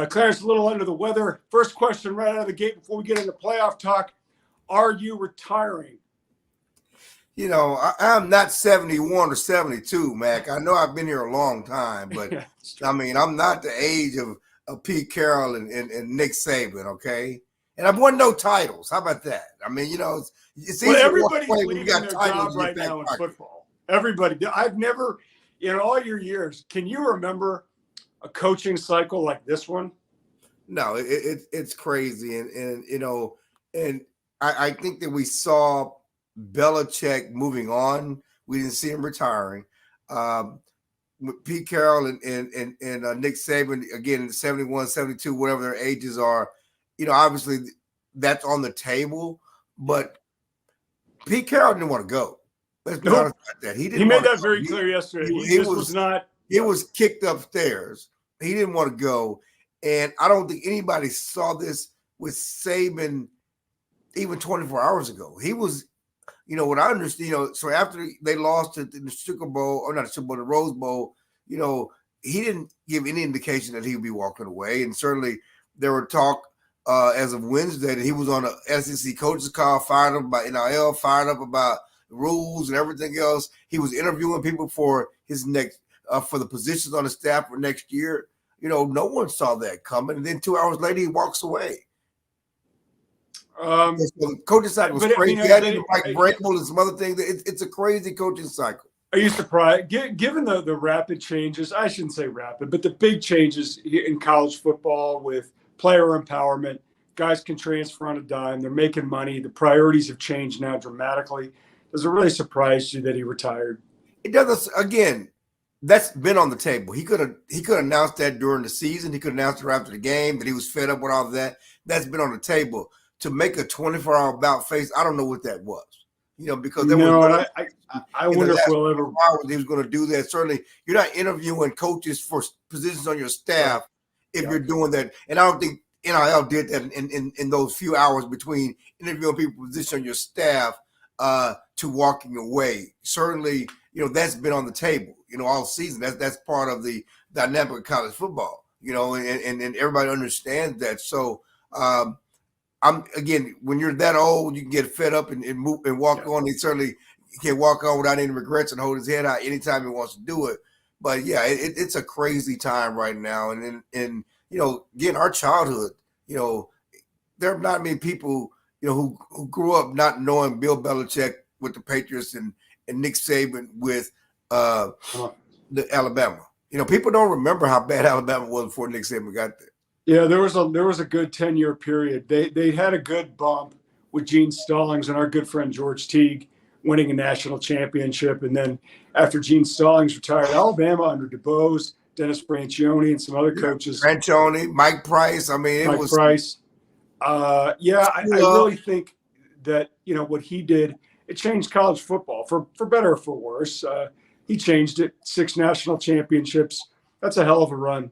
Clarence, a little under the weather. First question right out of the gate before we get into playoff talk. Are you retiring? I'm not 71 or 72, Mac. I know I've been here a long time, but I mean, I'm not the age of Pete Carroll and Nick Saban, okay? And I've won no titles. How about that? I mean, it's easy everybody's to leaving their job right now in football. Everybody. I've never, in all your years, can you remember a coaching cycle like this one? No, it's crazy. And I think that we saw Belichick moving on. We didn't see him retiring. Pete Carroll and Nick Saban, again, 71, 72, whatever their ages are, obviously that's on the table. But Pete Carroll didn't want to go. Let's be honest about that. He made that very clear yesterday. He was kicked upstairs. He didn't want to go. And I don't think anybody saw this with Saban even 24 hours ago. He was, what I understand, so after they lost in the Super Bowl, or not the Super Bowl, the Rose Bowl, he didn't give any indication that he would be walking away. And certainly there were talk as of Wednesday that he was on a SEC coaches call, fired up about NIL, fired up about rules and everything else. He was interviewing people for his next, for the positions on the staff for next year. No one saw that coming. And then 2 hours later, he walks away. So the coaching cycle was crazy. Mike Vrabel and some other things. It's a crazy coaching cycle. Are you surprised? Given the rapid changes, I shouldn't say rapid, but the big changes in college football with player empowerment, guys can transfer on a dime. They're making money. The priorities have changed now dramatically. Does it really surprise you that he retired? It doesn't. Again, that's been on the table. He could announce that during the season. He could announce it after the game that he was fed up with all of that. That's been on the table. To make a 24-hour about face, I don't know what that was. Because there was I wonder if we'll ever. He was going to do that. Certainly, you're not interviewing coaches for positions on your staff if you're doing that. And I don't think NIL did that in those few hours between interviewing people for position on your staff to walking away. Certainly, that's been on the table, all season. That's part of the dynamic of college football, and everybody understands that. So, when you're that old, you can get fed up and move and walk on. He certainly can walk on without any regrets and hold his head out anytime he wants to do it. But yeah, it's a crazy time right now. And again, our childhood, there are not many people, who grew up not knowing Bill Belichick with the Patriots and Nick Saban with the Alabama. People don't remember how bad Alabama was before Nick Saban got there. Yeah, there was a good 10-year period. They had a good bump with Gene Stallings and our good friend George Teague winning a national championship. And then after Gene Stallings retired, Alabama under DuBose, Dennis Franchione, and some other coaches. Franchione, Mike Price. I mean, Mike Price. I really think that, what he did, it changed college football for better or for worse. He changed it. 6 national championships. That's a hell of a run.